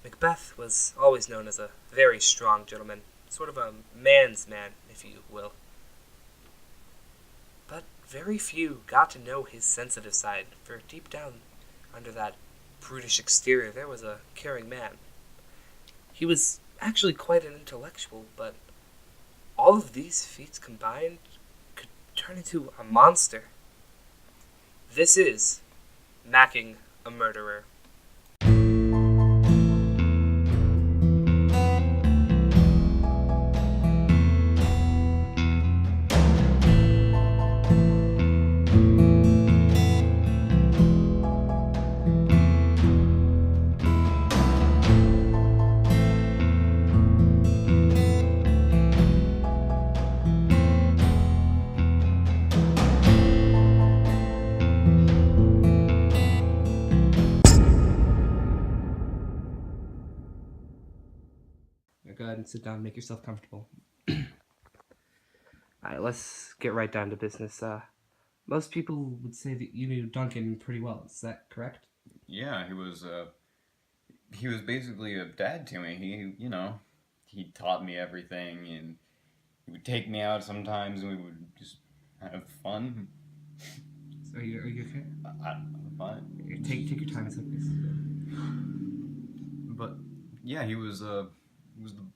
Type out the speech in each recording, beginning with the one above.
Macbeth was always known as a very strong gentleman, sort of a man's man, if you will. But very few got to know his sensitive side, for deep down under that brutish exterior there was a caring man. He was actually quite an intellectual, but all of these feats combined could turn into a monster. This is Macking a Murderer. Go ahead and sit down and make yourself comfortable. Alright, let's get right down to business. Most people would say that you knew Duncan pretty well. Is that correct? Yeah, he was basically a dad to me. He taught me everything, and he would take me out sometimes, and we would just have fun. So are you okay? I'm fine. Take your time. It's okay. But yeah, he was the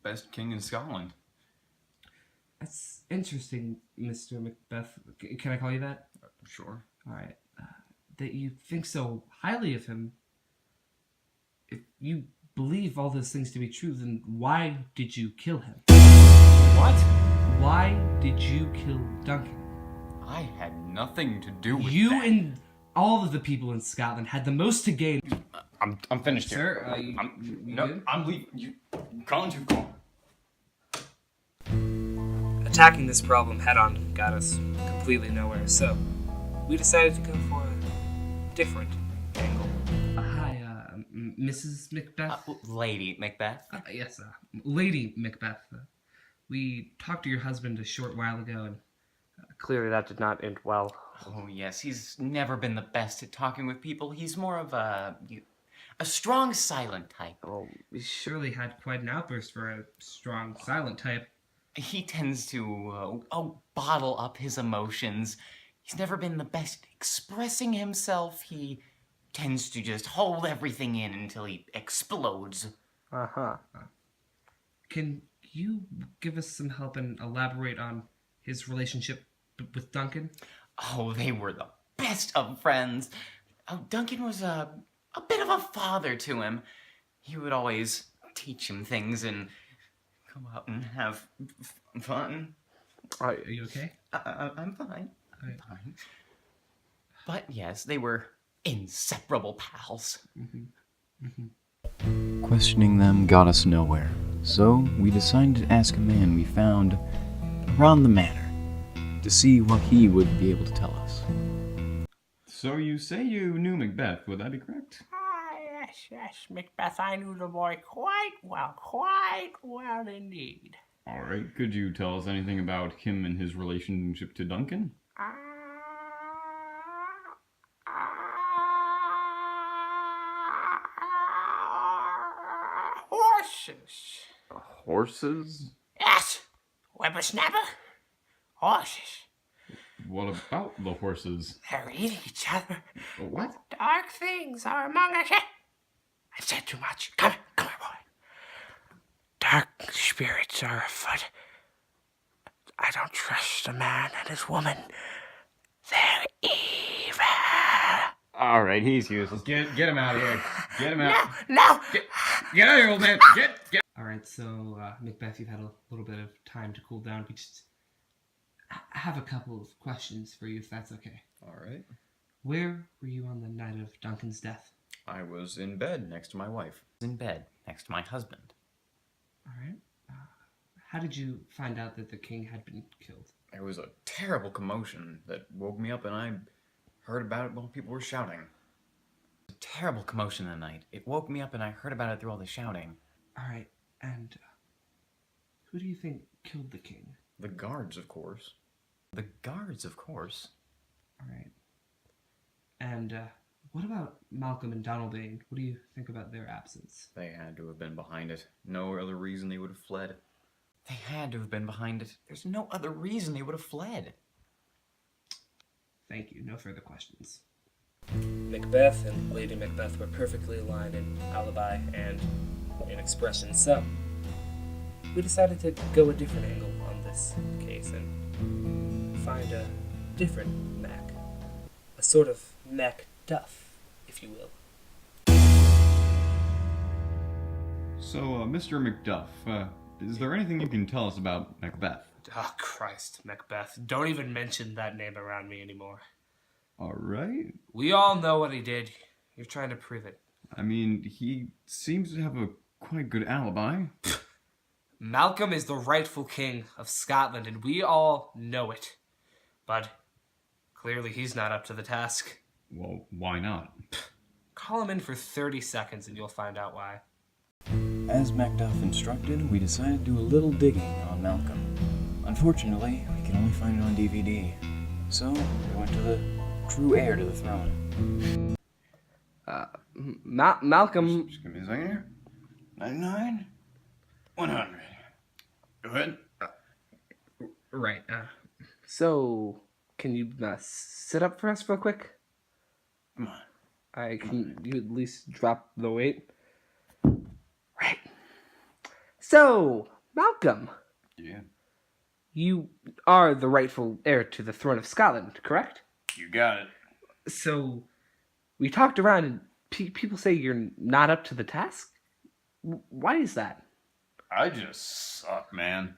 best king in Scotland. That's interesting, Mr. Macbeth. Can I call you that? Sure. All right. That you think so highly of him. If you believe all those things to be true, then why did you kill him? What? Why did you kill Duncan? I had nothing to do with that. You and all of the people in Scotland had the most to gain. I'm finished Sir, here. you No, good? I'm leaving. You calling too far. Attacking this problem head-on got us completely nowhere, so we decided to go for a different angle. Hi, Mrs. Macbeth? Lady Macbeth? Yes, Lady Macbeth. We talked to your husband a short while ago, and clearly that did not end well. Oh, yes, he's never been the best at talking with people. He's more of a strong, silent type. Well, we surely had quite an outburst for a strong, silent type. He tends to, bottle up his emotions. He's never been the best at expressing himself. He tends to just hold everything in until he explodes. Uh-huh. Can you give us some help and elaborate on his relationship with Duncan? Oh, they were the best of friends. Oh, Duncan was a bit of a father to him. He would always teach him things and come out and have fun. Are you okay? I'm fine. I'm fine. But yes, they were inseparable pals. Questioning them got us nowhere, so we decided to ask a man we found around the manor to see what he would be able to tell us. So you say you knew Macbeth, would that be correct? Yes, Macbeth, I knew the boy quite well indeed. Alright, could you tell us anything about him and his relationship to Duncan? Horses. Horses? Yes, whippersnapper. Horses. What about the horses? They're eating each other. What? Dark things are among us. I've said too much. Come here, boy. Dark spirits are afoot. I don't trust a man and his woman. They're evil. Alright, he's useless. Get him out of here. Get him out. No. Get out of here, old man. Get. Alright, so, Macbeth, you've had a little bit of time to cool down. We just have a couple of questions for you, if that's okay. Alright. Where were you on the night of Duncan's death? I was in bed next to my wife. In bed next to my husband. Alright. How did you find out that the king had been killed? There was a terrible commotion that woke me up, and I heard about it while people were shouting. A terrible commotion that night. It woke me up and I heard about it through all the shouting. Alright, and who do you think killed the king? The guards, of course. The guards, of course. Alright. And What about Malcolm and Donaldane? What do you think about their absence? They had to have been behind it. No other reason they would have fled. They had to have been behind it. There's no other reason they would have fled. Thank you. No further questions. Macbeth and Lady Macbeth were perfectly aligned in alibi and in expression, so we decided to go a different angle on this case and find a different Mac. A sort of Macduff, if you will. So, Mr. Macduff, is there anything you can tell us about Macbeth? Oh, Christ, Macbeth. Don't even mention that name around me anymore. All right. We all know what he did. You're trying to prove it. I mean, he seems to have a quite good alibi. Malcolm is the rightful king of Scotland, and we all know it. But clearly he's not up to the task. Well, why not? Call him in for 30 seconds and you'll find out why. As Macduff instructed, we decided to do a little digging on Malcolm. Unfortunately, we can only find it on DVD, so we went to the true heir to the throne. Malcolm... Just give me a second here. 99? 100. Go ahead. Right. So, can you sit up for us real quick? Come on. Can you at least drop the weight? Right. So, Malcolm, Yeah. you are the rightful heir to the throne of Scotland, correct? You got it. So, we talked around and people say you're not up to the task? Why is that? I just suck, man.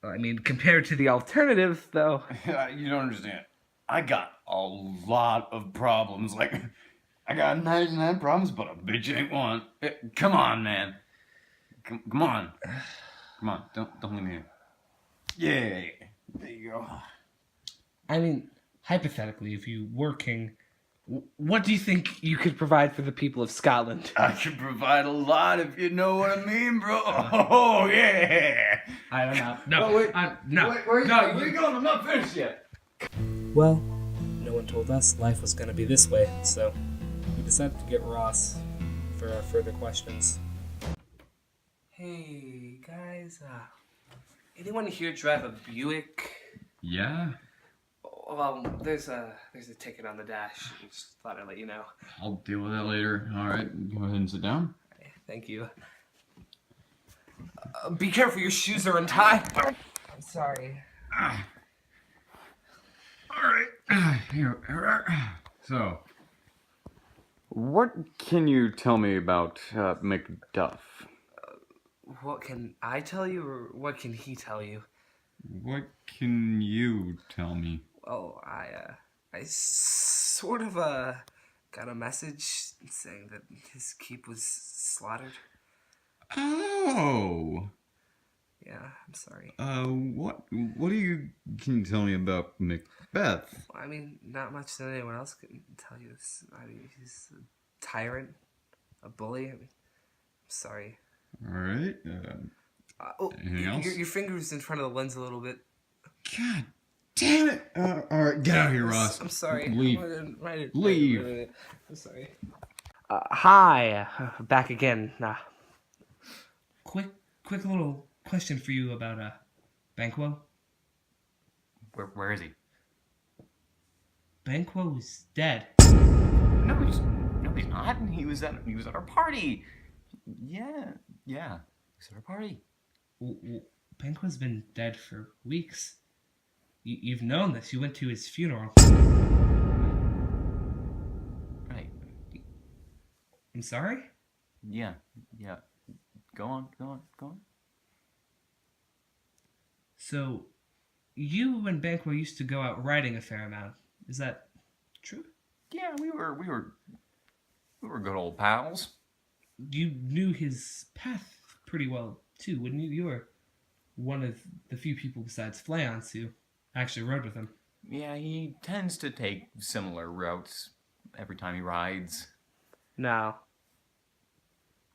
I mean, compared to the alternative, though. You don't understand. I got a lot of problems. Like, I got 99 problems, but a bitch ain't one. Come on, man. Come on. Come on. Don't leave me here. Yeah. There you go. I mean, hypothetically, if you were king, what do you think you could provide for the people of Scotland? I could provide a lot if you know what I mean, bro. Oh, yeah. I don't know. No, Oh, wait. no. Wait, where you going? I'm not finished yet. Well, no one told us life was going to be this way, so we decided to get Ross for our further questions. Hey, guys, anyone here drive a Buick? Yeah? Well, there's a ticket on the dash. Just thought I'd let you know. I'll deal with that later. All right, go ahead and sit down. Thank you. Be careful, your shoes are untied. I'm sorry. All right. Here. So, what can you tell me about Macduff? What can I tell you, or what can he tell you? What can you tell me? Well, I sort of got a message saying that his keep was slaughtered. Oh. Yeah, I'm sorry. What can you tell me about Macbeth? I mean, not much that anyone else can tell you. I mean, he's a tyrant, a bully. I mean, I'm sorry. All right. Anything else? Your finger's in front of the lens a little bit. God damn it! All right, get out of here, Ross. I'm sorry. Leave. Right, Leave. I'm sorry. Hi, back again. Quick little question for you about Banquo. Where is he? Banquo is dead. No, he's not. He was at our party. Yeah. He was at our party. Banquo's been dead for weeks. You've known this. You went to his funeral. Right. I'm sorry? Yeah. Go on. So, you and Banquo used to go out riding a fair amount. Is that true? Yeah, we were good old pals. You knew his path pretty well, too, wouldn't you? You were one of the few people besides Fleance who actually rode with him. Yeah, he tends to take similar routes every time he rides. Now,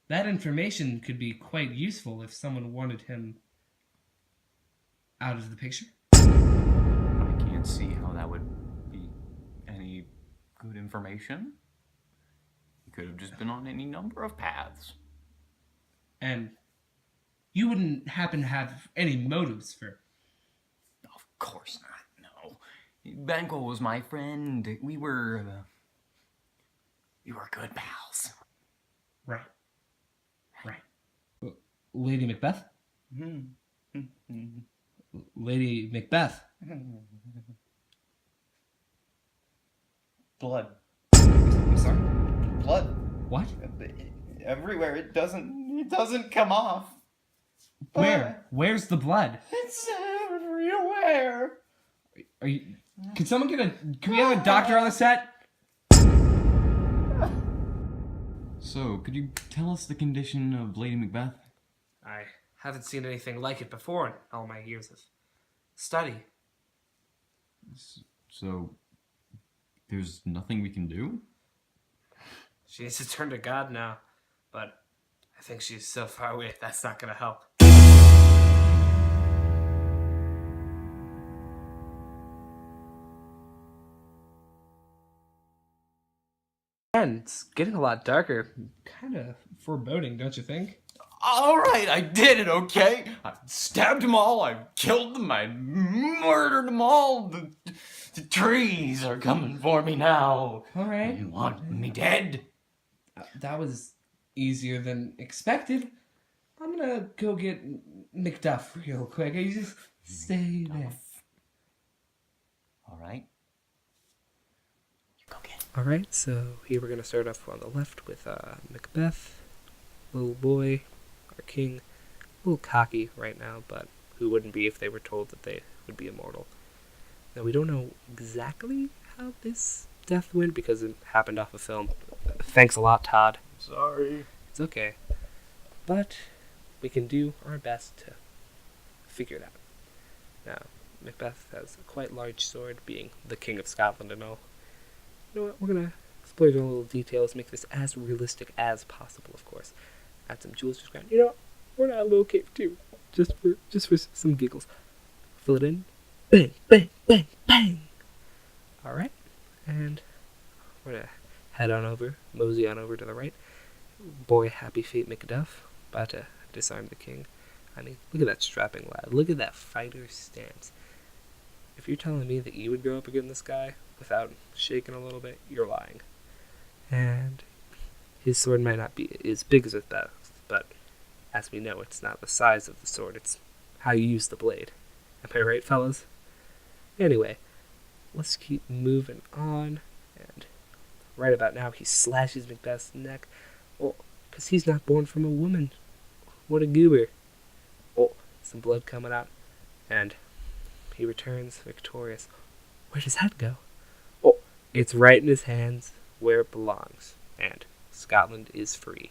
that information could be quite useful if someone wanted him out of the picture. I can't see how that would be any good information. could have just been on any number of paths. And you wouldn't happen to have any motives for... Of course not, no. Banquo was my friend. We were good pals. Right. Lady Macbeth? Lady Macbeth. Blood. I'm sorry? Blood. What? Everywhere. It doesn't come off. Where? Where's the blood? It's everywhere. Are you... Can we have a doctor on the set? So, could you tell us the condition of Lady Macbeth? I haven't seen anything like it before in all my years of study. So, there's nothing we can do? She needs to turn to God now, but I think she's so far away that's not gonna help. And it's getting a lot darker. Kind of foreboding, don't you think? All right, I did it, okay? I stabbed them all, I killed them, I murdered them all. The trees are coming for me now. All right. You want me dead? That was easier than expected. I'm gonna go get Macduff real quick. You just stay there. All right. You go get it. All right, so here we're gonna start off on the left with Macbeth, little boy, our king, a little cocky right now, but who wouldn't be if they were told that they would be immortal. Now we don't know exactly how this death went because it happened off a film. Thanks a lot, Todd. Sorry. It's okay, but we can do our best to figure it out. Now, Macbeth has a quite large sword, being the King of Scotland and all. You know what, we're gonna splurge on little details, make this as realistic as possible, of course. Add some jewels to the ground. You know what, we're gonna add a little cave too, just for some giggles. Fill it in. Bang, bang, bang, bang! Alright, and we're gonna head on over, mosey on over to the right. Boy, happy fate Macduff, about to disarm the king. I mean, look at that strapping lad. Look at that fighter stance. If you're telling me that you would go up against this guy without shaking a little bit, you're lying. And his sword might not be as big as Macbeth's, but as we know, it's not the size of the sword, it's how you use the blade. Am I right, fellas? Anyway, let's keep moving on, and right about now he slashes Macbeth's neck. Well, because he's not born from a woman. What a goober. Oh, some blood coming out, and he returns victorious. Where does that go? Oh, it's right in his hands where it belongs, and Scotland is free.